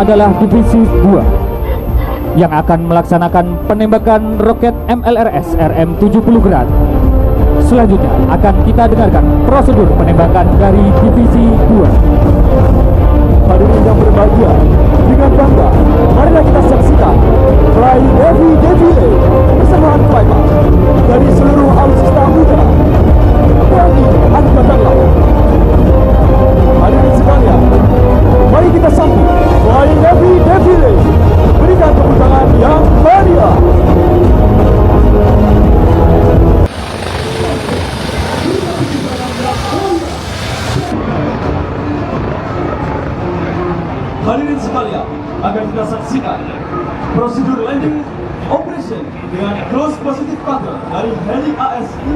adalah Divisi 2 yang akan melaksanakan penembakan roket MLRS RM70 Grad. Selanjutnya akan kita dengarkan prosedur penembakan dari Divisi 2. Hadirin yang berbahagia, dengan bangga, marilah kita saksikan Flying Navy Defile bersama Fighter dari seluruh alutsista udara TNI Angkatan Laut. Hadirin sekalian, mari kita sambut Flying Navy Defile. Berikan tepuk tangan yang meriah. Hadirin sekalian, akan kita saksikan prosedur landing operation dengan close positive pattern dari heli AS-5.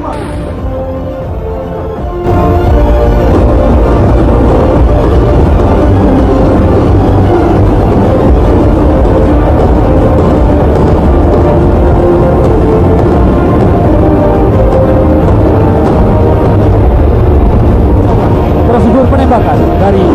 Prosedur penembakan dari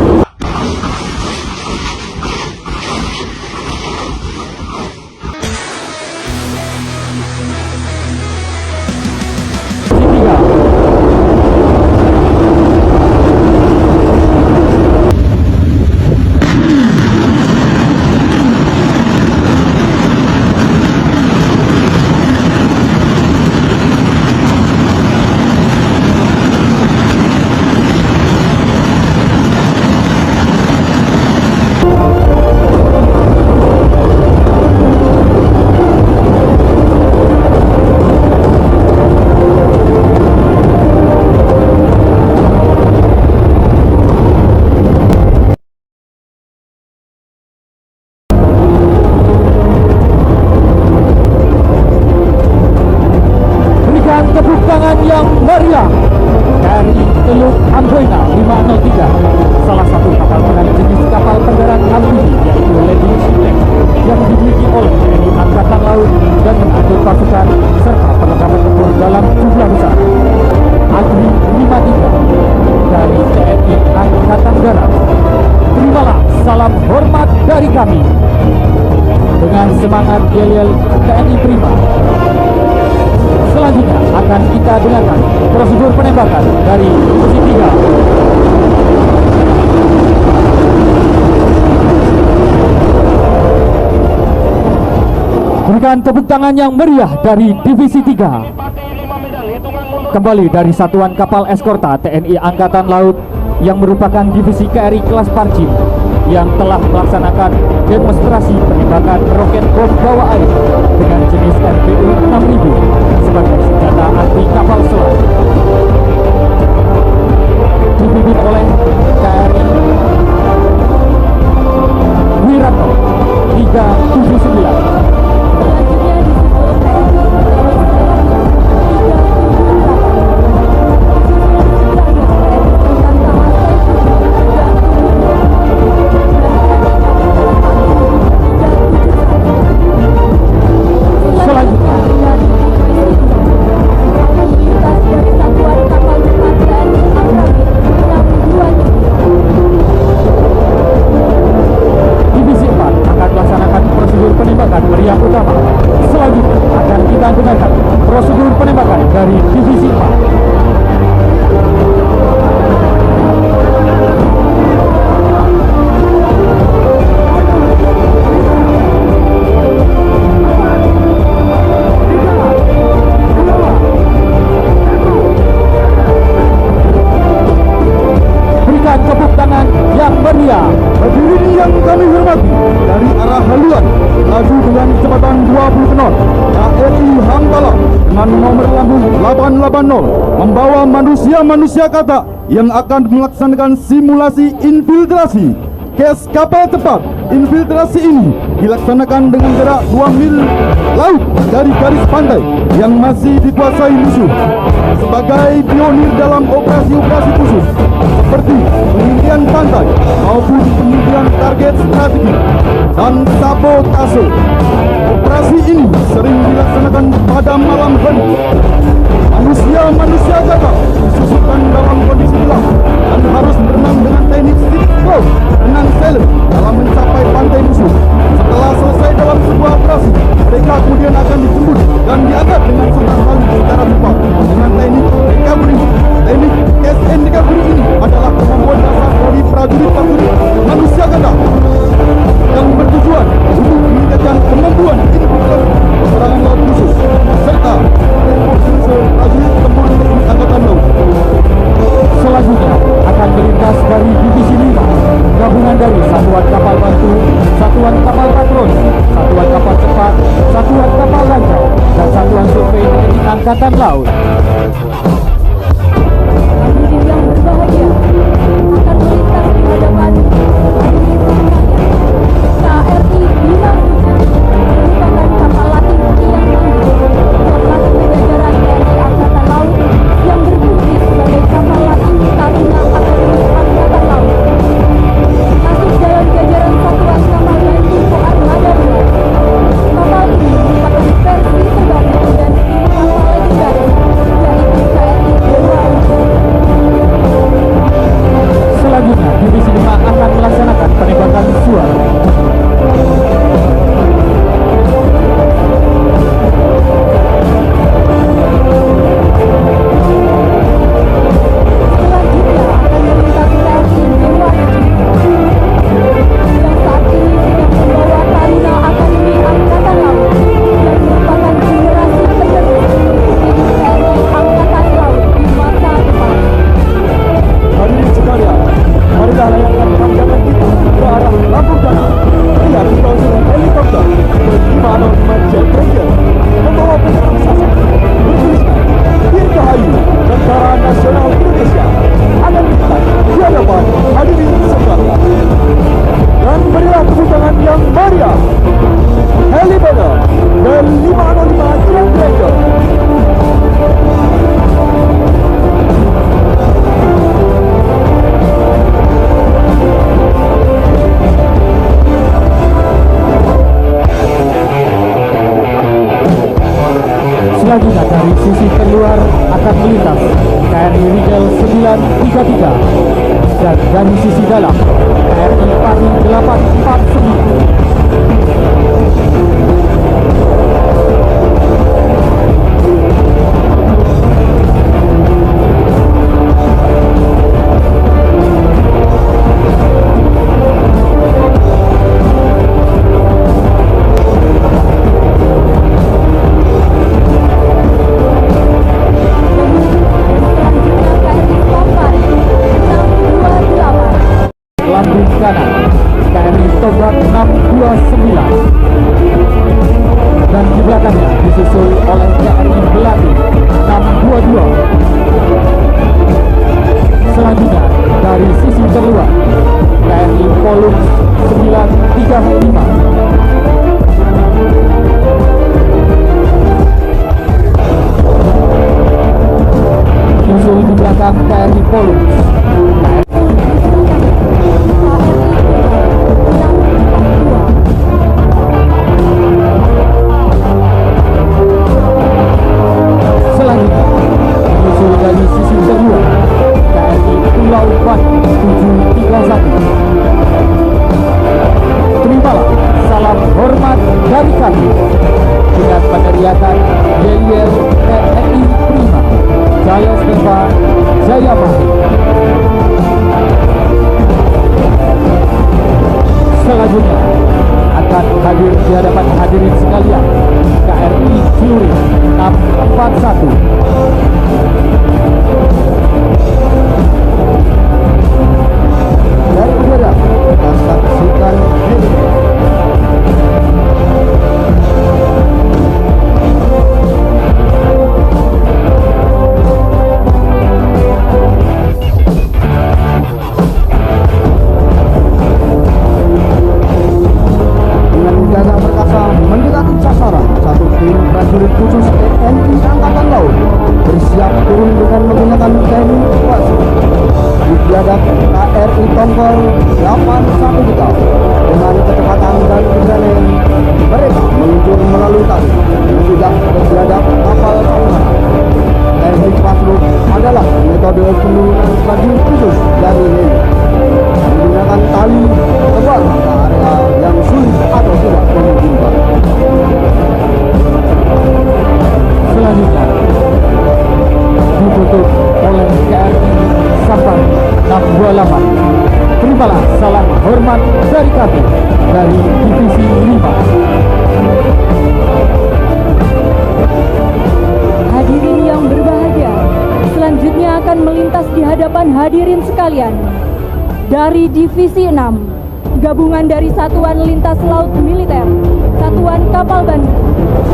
tepuk tangan yang meriah dari Teluk Amboina 503, salah satu kapal perang jenis kapal kendaraan amfibi yaitu landing ship yang dimiliki oleh TNI Angkatan Laut dan mengangkut pasukan serta perlengkapan tempur dalam jumlah besar. Agri 53 dari TNI Angkatan Darat, terimalah salam hormat dari kami. Dengan semangat yel-yel TNI Prima, selanjutnya akan kita dengarkan prosedur penembakan dari Divisi 3. Berikan tepuk tangan yang meriah dari Divisi 3. Kembali dari Satuan Kapal Eskorta TNI Angkatan Laut yang merupakan divisi KRI kelas Parjim yang telah melaksanakan demonstrasi penembakan roket bom bawah air dengan jenis RPU 6000 sebagai senjata anti kapal selam, dipimpin oleh KRI Wiranto 379. Meriam utama. Selanjutnya akan kita gunakan prosedur penembakan dari Divisi 4. Berikan tepuk tangan yang meriah. Hadirin yang kami hormati, dari arah haluan laju dengan kecepatan 20 knot KRI Hamdala dengan nomor lambung 880 membawa manusia-manusia katak yang akan melaksanakan simulasi infiltrasi. Kes kapal cepat infiltrasi ini dilaksanakan dengan jarak 2 mil laut dari garis pantai yang masih dikuasai musuh. Sebagai pionir dalam operasi-operasi khusus seperti pengintian pantai maupun pengintian target strategi dan sabotase, operasi ini sering dilaksanakan pada malam hari. Manusia-manusia gagal disusupkan dalam kondisi gelap dan harus berenang dengan teknik stick laut dengan sailor dalam mencapai pantai musuh. Setelah selesai dalam sebuah operasi, mereka kemudian akan dijemput dan diangkat dengan sontar palu secara cepat dengan teknik recovery. Teknik SN recovery ini adalah kemampuan dasar dari prajurit-prajurit manusia ganda yang bertujuan untuk meningkatkan kemampuan individual peperangan laut khusus serta unsur prajurit tempur teknik angkatan laut. Selanjutnya akan melintas dari divisi 5 gabungan dari satuan kapal bantu, satuan kapal patroli, satuan kapal cepat, satuan kapal lancar, dan satuan survei TNI Angkatan Laut. Hadirin yang berbahagia, akan melintas di hadapan hadirin sekalian. KRI Bima Putra merupakan kapal latih yang tangguh termasuk jajaran TNI Angkatan Laut yang berfungsi sebagai kapal latih Taruna Akademi Angkatan Laut. Masuk dalam jajaran satuan kapal bantu Armada 2. Kapal ini merupakan versi terbaru dan tim kapal legendaris, yaitu KRI Dewa. Selanjutnya divisi 5 akan melaksanakan penembakan suara. Selanjutnya akan melintas TNI Dewa yang saat ini sedang membawa Taruna Akademi Angkatan Laut yang merupakan generasi penerus tim TNI Angkatan Laut di masa depan. Hadirin sekalian, marilah layangkan pandangan kita ke arah Lampung Danau. Lihat di bawah seluruh helikopter berlima jet Ranger membawa penyerang sasar bertuliskan Dirgahayu Tentara Nasional Indonesia akan kita di hadapan hadirin sekalian. Dan berilah tepuk tangan yang meriah Helibanner dan 505 Jet Ranger. Selanjutnya dari sisi keluar akan melintas KRI Rigel 933 dan dari sisi dalam KRI Pari 849. Selanjutnya KRI Tombak 628. Lambung kanan KRI Tombak 629 dan di belakangnya disusul oleh KRI Belati 622. Selanjutnya dari sisi terluar KRI Polux 935. Susul di belakang KRI Polux selanjutnya menyusul dari sisi kedua KRI Pulau Batu 731. Terimalah salam hormat dari kami dengan peneriakan Yel-Yel TNI Prima Jaya Stefa Jaya Mahdi. Selanjutnya akan hadir di hadapan hadirin sekalian KRI Fluri 641. Dari udara kita saksikan dengan udara perkasa mendekati sasaran. Satu tim prajurit khusus TNI Angkatan Laut bersiap turun dengan menggunakan teknik evakuasi. Di biadab KRI Tongkol 813 dengan kecepatan dan keberanian mereka meluncur melalui tali mensudah ke biadab kapal saudara. Teknik pasluk adalah metode penurunan prajurit khusus dari Navy menggunakan 28. Terimalah salam hormat dari kami dari Divisi 5. Hadirin yang berbahagia, selanjutnya akan melintas di hadapan hadirin sekalian dari Divisi 6, gabungan dari Satuan Lintas Laut Militer, Satuan Kapal Bandung,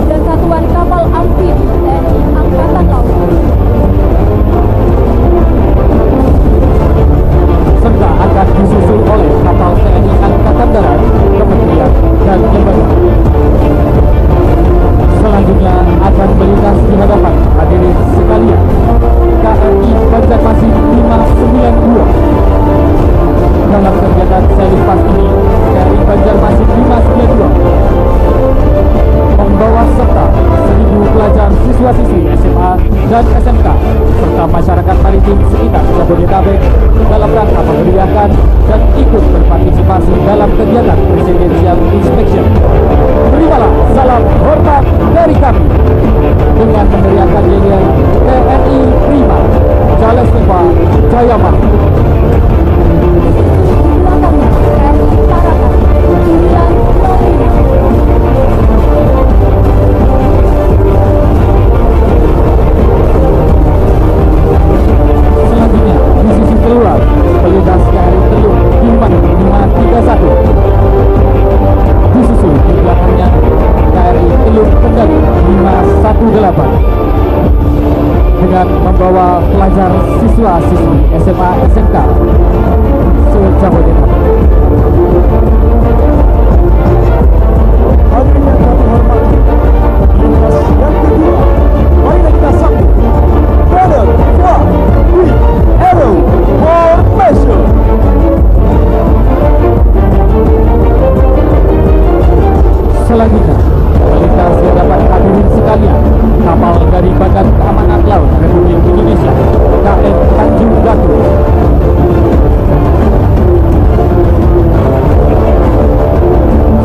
dan Satuan Kapal Amfibi TNI Angkatan Laut. Serta akan disusul oleh kapal TNI Angkatan Darat, Kementerian, dan Lembaga. Selanjutnya akan melintas di hadapan hadirin sekalian KRI Banjarmasin 592. Dalam kegiatan selipas ini, KRI Banjarmasin 592 membawa serta 1.000 pelajar siswa-siswi SMA dan SMK serta masyarakat maritim sekitar Jabodetabek dalam rangka memeriahkan dan ikut berpartisipasi dalam kegiatan Presidential Inspection. Terimalah salam hormat dari kami dengan meneriakan yel-yel TNI Prima Jalestepa Jayamani. Di belakangnya TNI Parakan 995. Selanjutnya di sisi keluar melintas KRI Teluk Bintang 531. Disusul di belakangnya KRI Teluk Kendari 518 dengan membawa pelajar siswa-siswi SMA SMK se-Jabodetabek. Hadirin yang kami hormati, lintas yang kedua, marilah kita sambut Brother Fly with Arrow Formation. Selanjutnya melintas di hadapan hadirin sekalian kapal dari Badan Keamanan Laut Republik Indonesia KM Tanjung Gatu.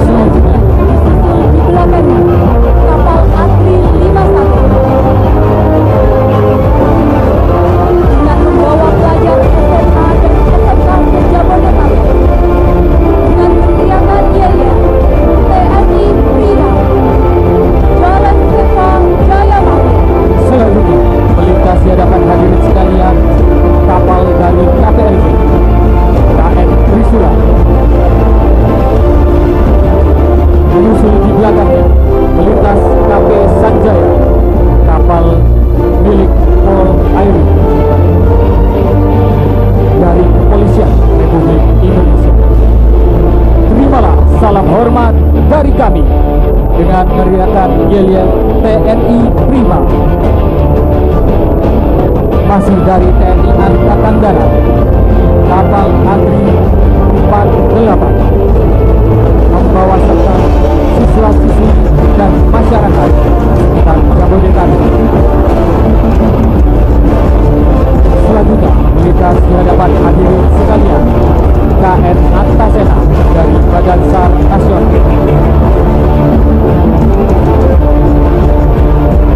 Selanjutnya Di belakangnya kapal Atri 51 dengan membawa pelajar SMA dan SMK ke Jabodetabek dengan meneriakan yel-yel TNI Prima Jalestepa Jayamani. selanjutnya melintas di hadapan hadirin sekalian kapal dari KPLB KM Trisula. Menyusul di belakangnya melintas KP Sanjaya, kapal milik Pol Airi dari Kepolisian Republik Indonesia. Terimalah salam hormat dari kami dengan meneriakan yel-yel TNI Prima. Masih dari TNI Angkatan Darat, kapal Atri 48 membawa serta siswa-siswi dan masyarakat sekitar Jabodetabek. Selanjutnya melintas di hadapan hadirin sekalian KN Antasena dari Badan SAR Nasional.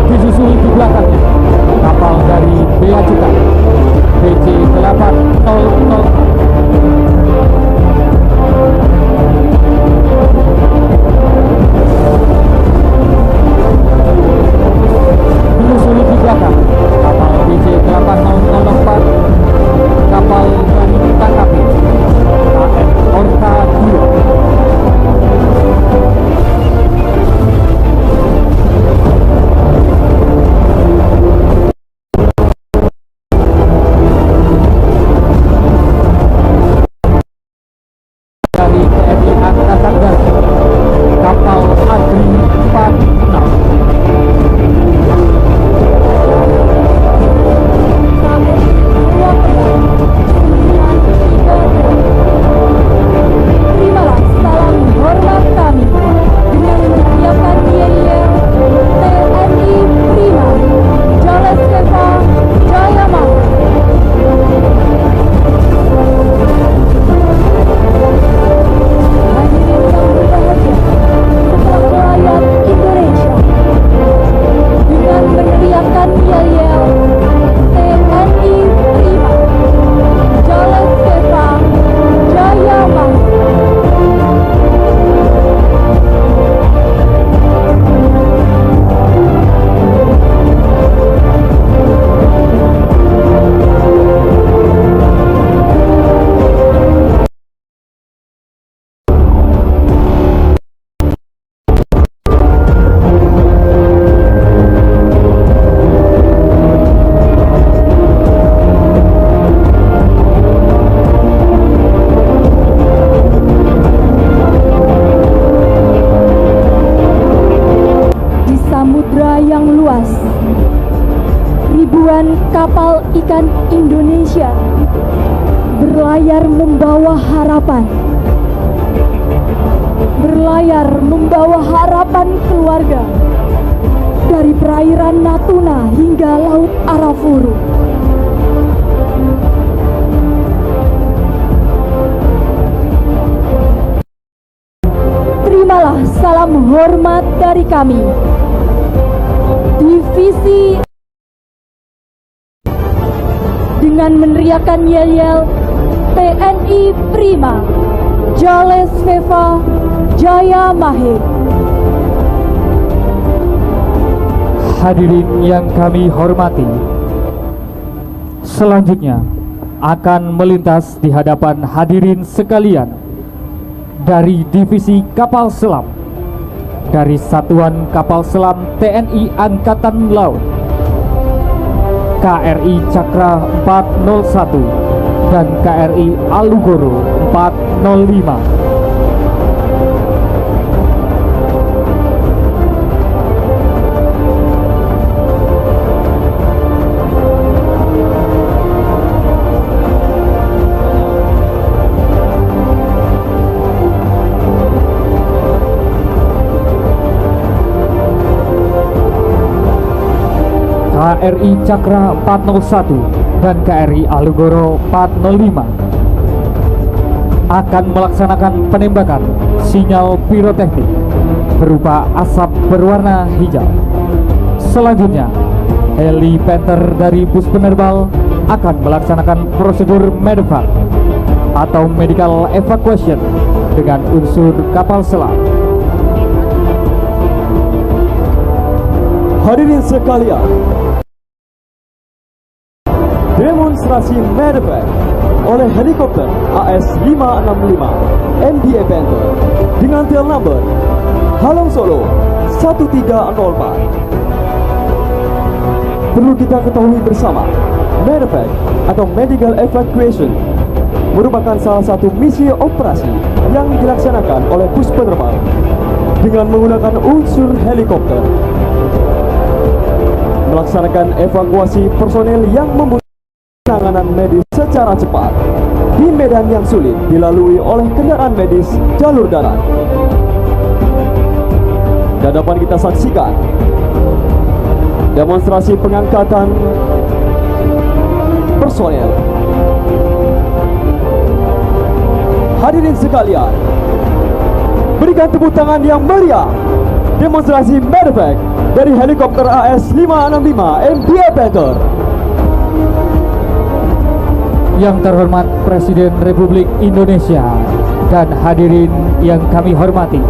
Disusul di belakangnya kapal dari Bea Cukai BC 800. Menyusuli di belakang kapal BC 8004 kapal dari KKP KM Orka 2. Rombongan kapal ikan Indonesia berlayar membawa harapan. Berlayar membawa harapan keluarga dari perairan Natuna hingga Laut Arafuru. Terimalah salam hormat dari kami, Divisi, dengan meneriakan yel-yel TNI Prima, Jales Veva, Jaya Mahir. Hadirin yang kami hormati, selanjutnya akan melintas di hadapan hadirin sekalian dari Divisi Kapal Selam, dari Satuan Kapal Selam TNI Angkatan Laut, KRI Cakra 401 dan KRI Alugoro 405. KRI Cakra 401 dan KRI Alugoro 405 akan melaksanakan penembakan sinyal piroteknik berupa asap berwarna hijau. Selanjutnya, heli Panther dari bus penerbal akan melaksanakan prosedur medevac atau medical evacuation dengan unsur kapal selam. Hadirin sekalian, demonstrasi medevac oleh helikopter AS-565 MDA Panther dengan tail number Halong Solo 1304. Perlu kita ketahui bersama, medevac atau medical evacuation merupakan salah satu misi operasi yang dilaksanakan oleh bus penerbang dengan menggunakan unsur helikopter, melaksanakan evakuasi personel yang membutuhkan penanganan medis secara cepat di medan yang sulit dilalui oleh kendaraan medis jalur darat. Dan dapat kita saksikan demonstrasi pengangkatan personel. Hadirin sekalian, berikan tepuk tangan yang meriah demonstrasi medevac dari helikopter AS-565 MDA Panther. Yang terhormat Presiden Republik Indonesia dan hadirin yang kami hormati,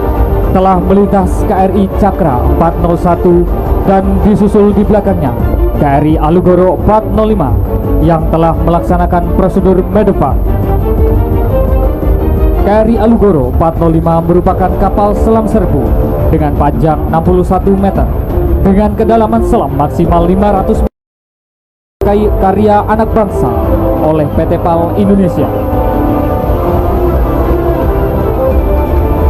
telah melintas KRI Cakra 401 dan disusul di belakangnya KRI Alugoro 405 yang telah melaksanakan prosedur medevac. KRI Alugoro 405 merupakan kapal selam serbu dengan panjang 61 meter dengan kedalaman selam maksimal 500 meter, karya anak bangsa oleh PT PAL Indonesia.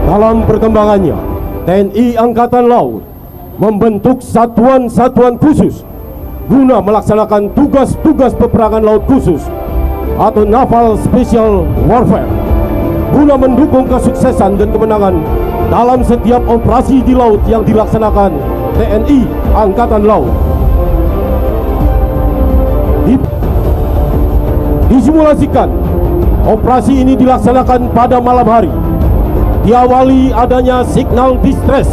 Dalam perkembangannya, TNI Angkatan Laut membentuk satuan-satuan khusus guna melaksanakan tugas-tugas peperangan laut khusus atau Naval Special Warfare, guna mendukung kesuksesan dan kemenangan dalam setiap operasi di laut yang dilaksanakan TNI Angkatan Laut. Disimulasikan, operasi ini dilaksanakan pada malam hari. Diawali adanya signal distress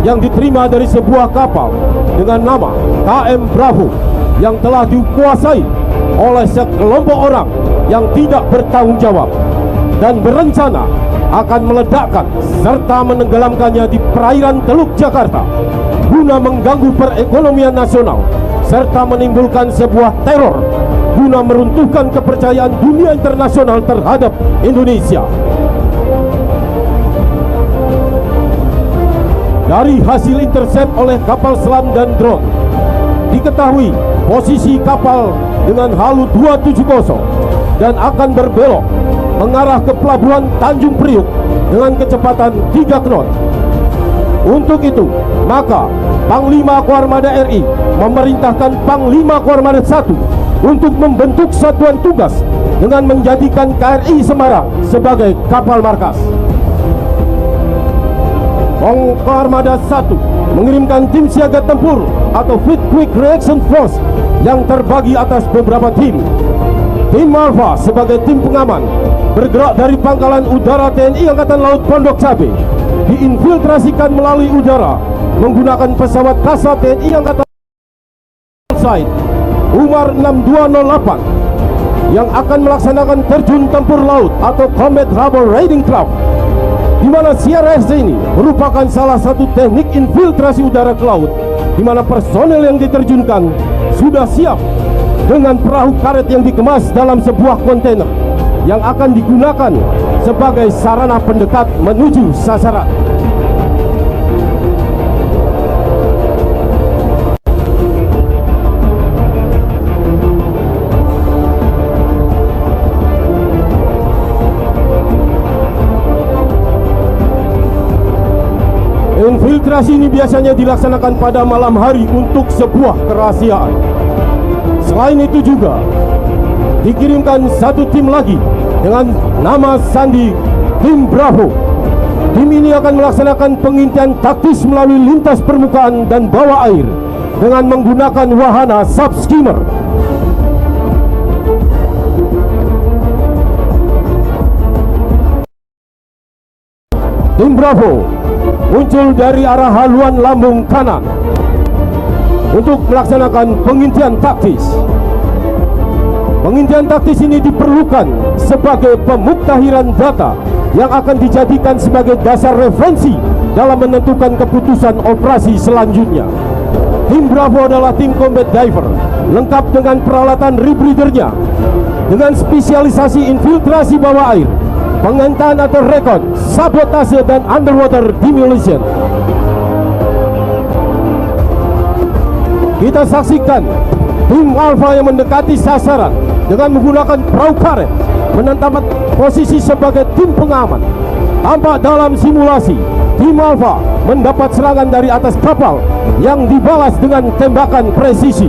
yang diterima dari sebuah kapal dengan nama KM Bravo yang telah dikuasai oleh sekelompok orang yang tidak bertanggung jawab dan berencana akan meledakkan serta menenggelamkannya di perairan Teluk Jakarta guna mengganggu perekonomian nasional serta menimbulkan sebuah teror guna meruntuhkan kepercayaan dunia internasional terhadap Indonesia. Dari hasil intercept oleh kapal selam dan drone, diketahui posisi kapal dengan halu 270 dan akan berbelok mengarah ke pelabuhan Tanjung Priuk dengan kecepatan 3 knot. Untuk itu, maka Panglima Koarmada RI memerintahkan Panglima Koarmada 1 untuk membentuk satuan tugas dengan menjadikan KRI Semarang sebagai kapal markas. Koarmada 1 mengirimkan tim siaga tempur atau Fleet Quick Reaction Force yang terbagi atas beberapa tim. Tim Alpha sebagai tim pengaman bergerak dari Pangkalan Udara TNI Angkatan Laut Pondok Cabe, diinfiltrasikan melalui udara menggunakan pesawat Kasat TNI Angkatan Laut Umar 6208 yang akan melaksanakan terjun tempur laut atau Combat Rubber Raiding Craft, di mana CRS ini merupakan salah satu teknik infiltrasi udara ke laut, di mana personel yang diterjunkan sudah siap dengan perahu karet yang dikemas dalam sebuah kontainer yang akan digunakan sebagai sarana pendekat menuju sasaran. Infiltrasi ini biasanya dilaksanakan pada malam hari untuk sebuah kerahasiaan. Selain itu juga dikirimkan satu tim lagi dengan nama sandi Tim Bravo. Tim ini akan melaksanakan pengintian taktis melalui lintas permukaan dan bawah air dengan menggunakan wahana subskimmer. Tim Bravo muncul dari arah haluan lambung kanan untuk melaksanakan pengintian taktis. Pengintian taktis ini diperlukan sebagai pemuktahiran data yang akan dijadikan sebagai dasar referensi dalam menentukan keputusan operasi selanjutnya. Tim Bravo adalah tim combat diver lengkap dengan peralatan rebreathernya dengan spesialisasi infiltrasi bawah air, pengentaan atau rekod, sabotase dan underwater demolition. Kita saksikan tim Alpha yang mendekati sasaran dengan menggunakan perahu karet menempatkan posisi sebagai tim pengaman. Tampak dalam simulasi, tim Alpha mendapat serangan dari atas kapal yang dibalas dengan tembakan presisi.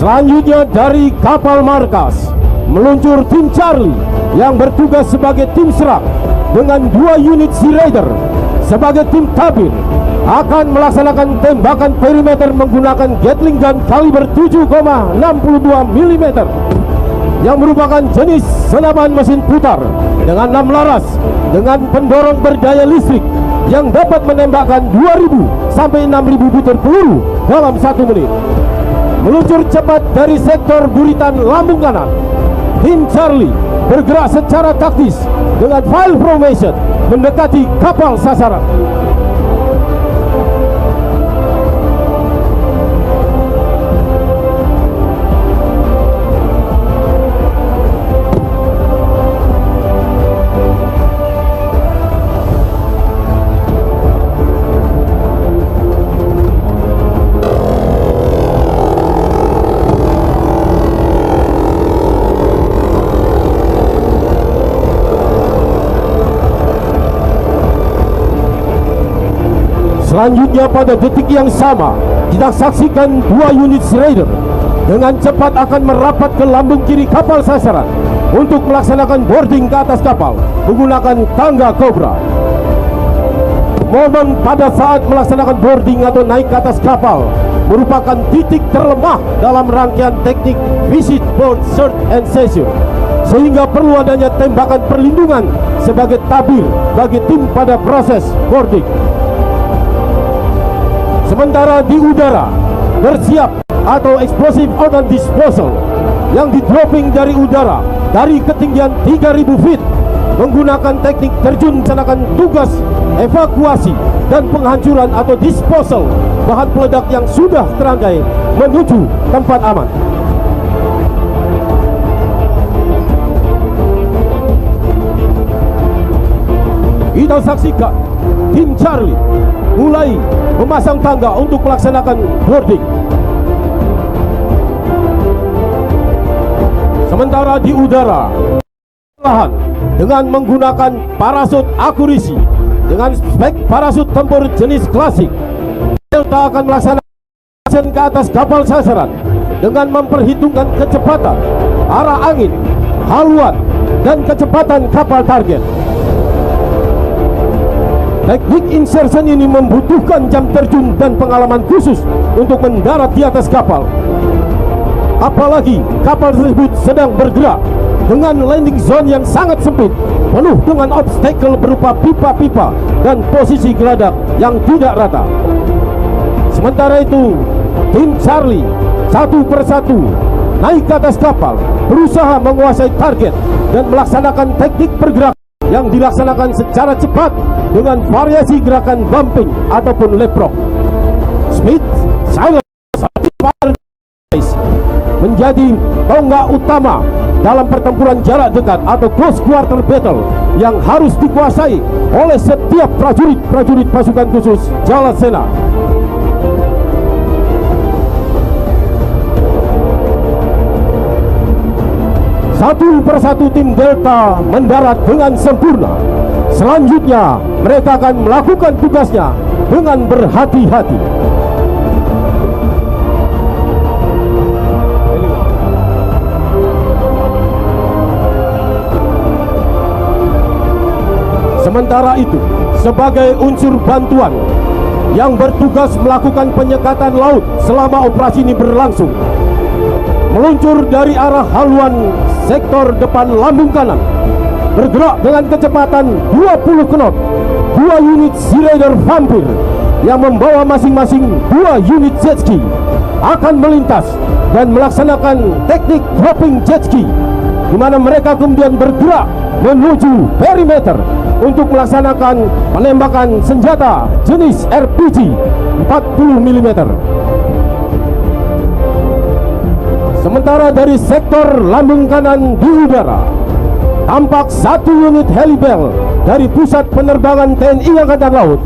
Selanjutnya dari kapal markas meluncur tim Charlie yang bertugas sebagai tim serang dengan 2 unit Sea Raider sebagai tim tabir akan melaksanakan tembakan perimeter menggunakan Gatling gun kaliber 7,62 mm yang merupakan jenis senapan mesin putar dengan 6 laras dengan pendorong berdaya listrik yang dapat menembakkan 2.000 sampai 6.000 butir peluru dalam 1 menit. Meluncur cepat dari sektor buritan lambung kanan, tim Charlie bergerak secara taktis dengan file formation mendekati kapal sasaran. Selanjutnya pada detik yang sama, kita saksikan 2 unit Sea Raider dengan cepat akan merapat ke lambung kiri kapal sasaran untuk melaksanakan boarding ke atas kapal menggunakan tangga Cobra. Momen pada saat melaksanakan boarding atau naik ke atas kapal merupakan titik terlemah dalam rangkaian teknik visit board search and seizure, sehingga perlu adanya tembakan perlindungan sebagai tabir bagi tim pada proses boarding. Sementara di udara bersiap atau explosive ordnance disposal yang di-dropping dari udara dari ketinggian 3.000 feet menggunakan teknik terjun melaksanakan tugas evakuasi dan penghancuran atau disposal bahan peledak yang sudah terangkai menuju tempat aman. Kita saksikan tim Charlie mulai memasang tangga untuk melaksanakan boarding. Sementara di udara, perlahan dengan menggunakan parasut akurisi dengan spek parasut tempur jenis klasik, Delta akan melaksanakan ke atas kapal sasaran dengan memperhitungkan kecepatan, arah angin, haluan, dan kecepatan kapal target. Teknik insertion ini membutuhkan jam terjun dan pengalaman khusus untuk mendarat di atas kapal. Apalagi kapal tersebut sedang bergerak dengan landing zone yang sangat sempit, penuh dengan obstacle berupa pipa-pipa dan posisi geladak yang tidak rata. Sementara itu, tim Charlie satu persatu naik ke atas kapal, berusaha menguasai target dan melaksanakan teknik pergerakan yang dilaksanakan secara cepat dengan variasi gerakan bumping ataupun leapfrog. Speed, silence, menjadi tonggak utama dalam pertempuran jarak dekat atau close quarter battle yang harus dikuasai oleh setiap prajurit pasukan khusus Jalasena. Satu persatu tim Delta mendarat dengan sempurna. Selanjutnya, mereka akan melakukan tugasnya dengan berhati-hati. Sementara itu, sebagai unsur bantuan yang bertugas melakukan penyekatan laut selama operasi ini berlangsung, meluncur dari arah haluan sektor depan lambung kanan, bergerak dengan kecepatan 20 knot, 2 unit Sea Raider Vampir yang membawa masing-masing 2 unit jet ski akan melintas dan melaksanakan teknik dropping jet ski, di mana mereka kemudian bergerak menuju perimeter untuk melaksanakan penembakan senjata jenis RPG 40 mm. Sementara dari sektor lambung kanan di udara, tampak 1 unit Helibel dari pusat penerbangan TNI Angkatan Laut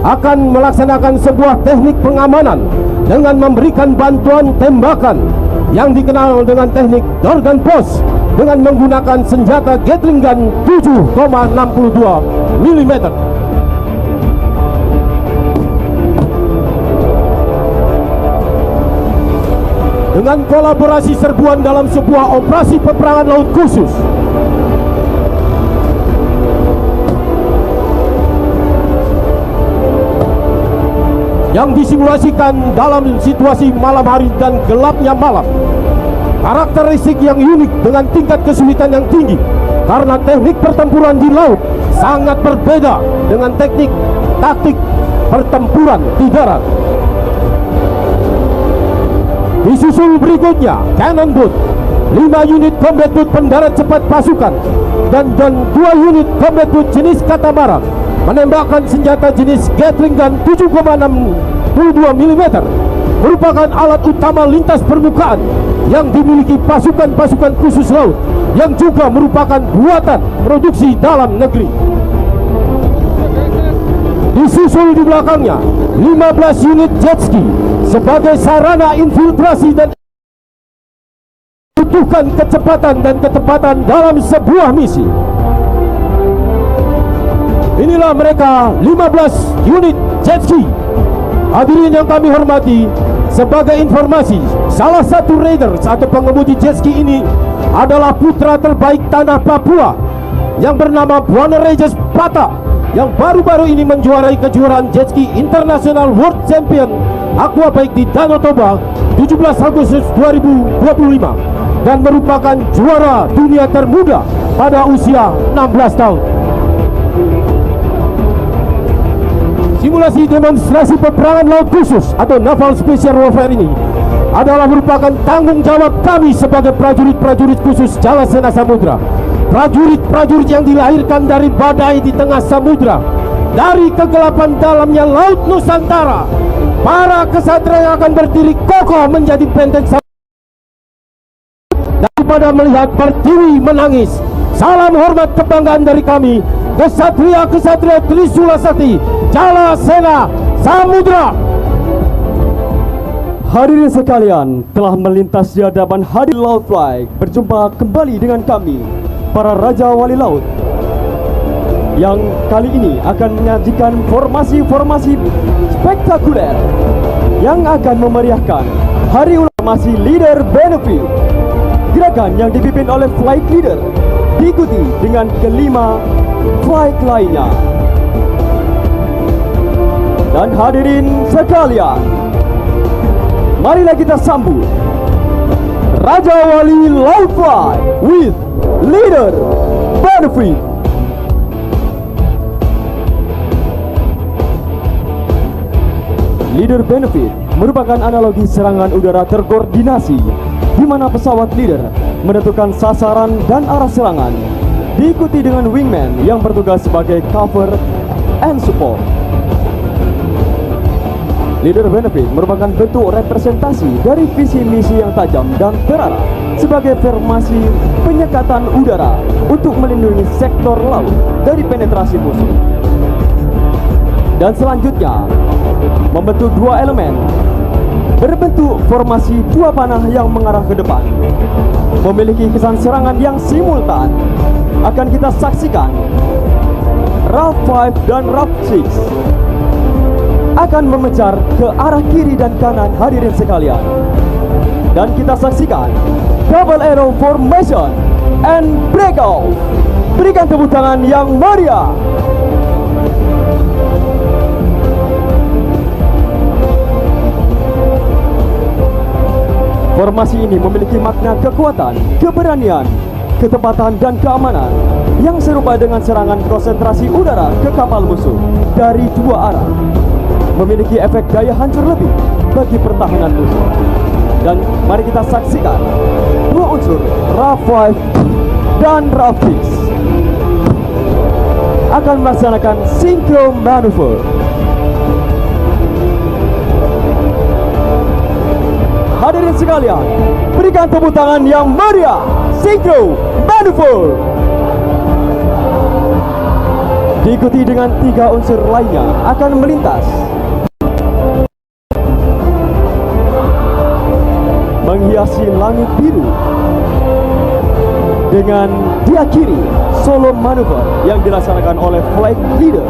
akan melaksanakan sebuah teknik pengamanan dengan memberikan bantuan tembakan yang dikenal dengan teknik Dorgan Post dengan menggunakan senjata Gatling Gun 7,62 mm. Dengan kolaborasi serbuan dalam sebuah operasi peperangan laut khusus, yang disimulasikan dalam situasi malam hari dan gelapnya malam. Karakteristik yang unik dengan tingkat kesulitan yang tinggi, karena teknik pertempuran di laut sangat berbeda dengan teknik taktik pertempuran di darat. Disusul berikutnya cannon boat, 5 unit combat boat pendarat cepat pasukan, dan 2 unit combat boat jenis katamaran menembakkan senjata jenis Gatling Gun 7,62 mm, merupakan alat utama lintas permukaan yang dimiliki pasukan-pasukan khusus laut yang juga merupakan buatan produksi dalam negeri. Disusul di belakangnya 15 unit jet ski sebagai sarana infiltrasi dan membutuhkan kecepatan dan ketepatan dalam sebuah misi. Inilah mereka 15 unit jet ski. Hadirin yang kami hormati, sebagai informasi, salah satu raiders atau pengemudi jet ski ini adalah putra terbaik tanah Papua yang bernama Buana Regis Prata, yang baru-baru ini menjuarai kejuaraan jet ski internasional World Champion Aquabike di Danau Toba 17 Agustus 2025 dan merupakan juara dunia termuda pada usia 16 tahun. Simulasi demonstrasi peperangan laut khusus atau Naval Special Warfare ini adalah merupakan tanggung jawab kami sebagai prajurit-prajurit khusus Jalasena Samudra. Prajurit-prajurit yang dilahirkan dari badai di tengah samudra, dari kegelapan dalamnya Laut Nusantara, para kesatria yang akan berdiri kokoh menjadi benteng daripada melihat Pertiwi menangis. Salam hormat kebanggaan dari kami, kesatria-kesatria Trisula Sakti, Jala Sena Samudra. Hadirin sekalian, telah melintas di hadapan Hadi Laut Fly. Berjumpa kembali dengan kami, para Raja Wali Laut, yang kali ini akan menyajikan formasi-formasi spektakuler yang akan memeriahkan Hari Ulang Masih Leader Benefit. Gerakan yang dipimpin oleh flight leader diikuti dengan kelima flight lainnya. Dan hadirin sekalian, marilah kita sambut Raja Wali Laut Fly with Leader Benefit. Leader Benefit merupakan analogi serangan udara terkoordinasi, di mana pesawat leader menentukan sasaran dan arah serangan, diikuti dengan wingman yang bertugas sebagai cover and support. Leader Benefit merupakan bentuk representasi dari visi misi yang tajam dan terarah sebagai formasi penyekatan udara untuk melindungi sektor laut dari penetrasi musuh. Dan selanjutnya membentuk dua elemen berbentuk formasi dua panah yang mengarah ke depan, memiliki kesan serangan yang simultan. Akan kita saksikan RAF 5 dan RAF 6 akan memecar ke arah kiri dan kanan, hadirin sekalian. Dan kita saksikan double arrow formation and breakout. Berikan tepuk tangan yang meriah. Formasi ini memiliki makna kekuatan, keberanian, ketepatan, dan keamanan yang serupa dengan serangan konsentrasi udara ke kapal musuh dari dua arah, memiliki efek daya hancur lebih bagi pertahanan musuh. Dan mari kita saksikan dua unsur RAF 5 dan RAF 6 akan melaksanakan synchro maneuver. Hadirin sekalian, berikan tepuk tangan yang meriah. Synchro maneuver diikuti dengan tiga unsur lainnya akan melintas, menghiasi langit biru, dengan diakhiri solo manuver yang dilaksanakan oleh flight leader.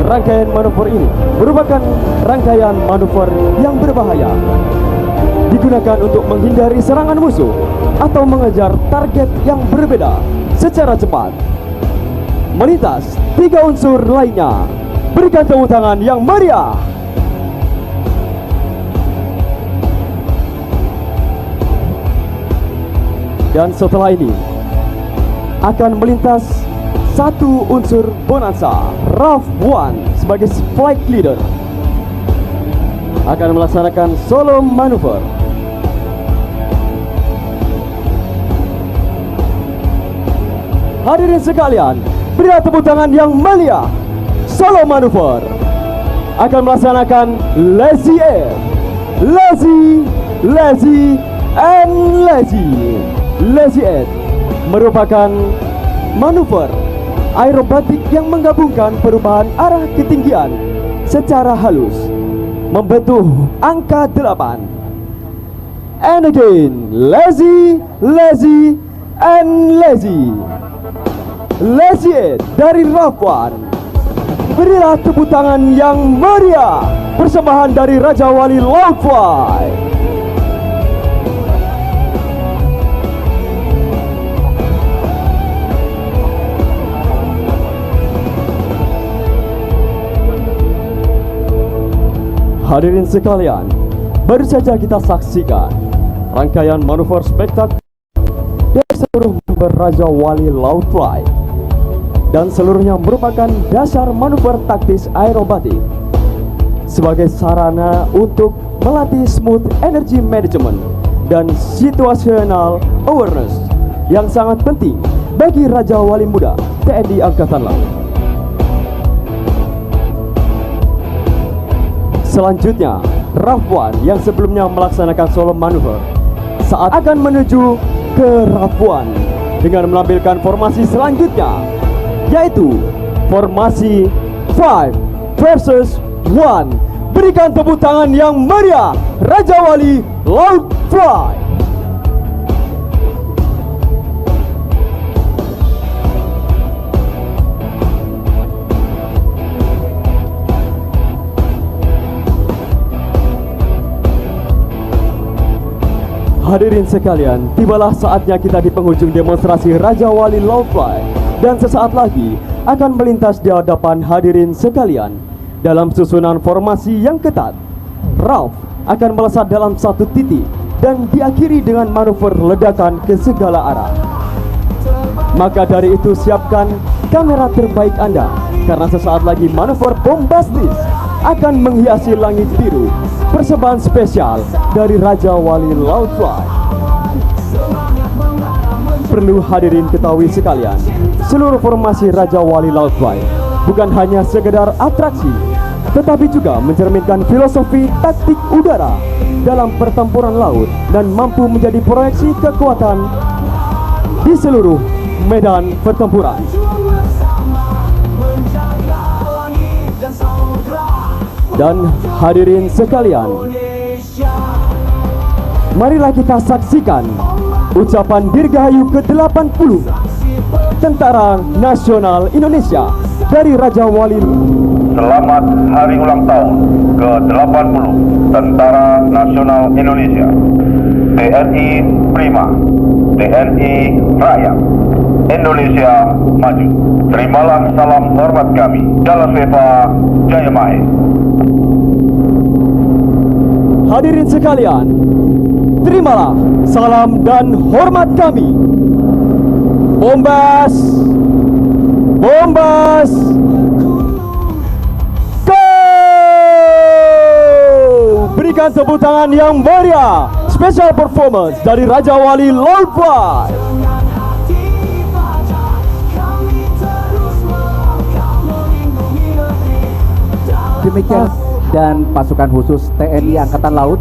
Rangkaian manuver ini merupakan rangkaian manuver yang berbahaya, digunakan untuk menghindari serangan musuh atau mengejar target yang berbeda secara cepat. Melintas tiga unsur lainnya, berikan tepuk tangan yang meriah. Dan setelah ini akan melintas satu unsur bonanza RAF 1 sebagai flight leader, akan melaksanakan solo manuver. Hadirin sekalian, berilah tepuk tangan yang meriah. Solo manuver akan melaksanakan lazy air, lazy and lazy. Lazy air merupakan manuver aerobatik yang menggabungkan perubahan arah ketinggian secara halus membentuk angka 8. And again, lazy and lazy. Lazy dari RAF 1. Berilah tepuk tangan yang meriah. Persembahan dari Raja Wali Laut Fly. Hadirin sekalian, baru saja kita saksikan rangkaian manuver spektakuler dari seluruh member Raja Wali Laut Fly, dan seluruhnya merupakan dasar manuver taktis aerobatik sebagai sarana untuk melatih smooth energy management dan situational awareness yang sangat penting bagi Raja Wali Muda TNI Angkatan Laut. Selanjutnya, RAF 1 yang sebelumnya melaksanakan solo manuver saat akan menuju ke RAF 1 dengan menampilkan formasi selanjutnya, yaitu formasi 5 versus 1. Berikan tepuk tangan yang meriah Raja Wali Loud Fly. Hadirin sekalian, tibalah saatnya kita di penghujung demonstrasi Raja Wali Loud Fly, dan sesaat lagi akan melintas di hadapan hadirin sekalian. Dalam susunan formasi yang ketat, RAF akan melesat dalam satu titik dan diakhiri dengan manuver ledakan ke segala arah. Maka dari itu siapkan kamera terbaik Anda, karena sesaat lagi manuver bombastis akan menghiasi langit biru, persembahan spesial dari Raja Wali Loud Fly. Perlu hadirin ketahui sekalian, seluruh formasi Raja Wali Loud Fly bukan hanya sekedar atraksi, tetapi juga mencerminkan filosofi taktik udara dalam pertempuran laut dan mampu menjadi proyeksi kekuatan di seluruh medan pertempuran. Dan hadirin sekalian, marilah kita saksikan ucapan Dirgahayu ke-80 Tentara Nasional Indonesia dari Raja Wali. Selamat Hari Ulang Tahun ke-80 Tentara Nasional Indonesia. TNI Prima, TNI Rakyat, Indonesia Maju. Terimalah salam hormat kami. Jalaseva Jayamahe. Hadirin sekalian, terimalah salam dan hormat kami. Bombas, bombas, go! Berikan tepuk tangan yang meriah. Special performance dari Raja Wali Loud Fly. Demikian, dan pasukan khusus TNI Angkatan Laut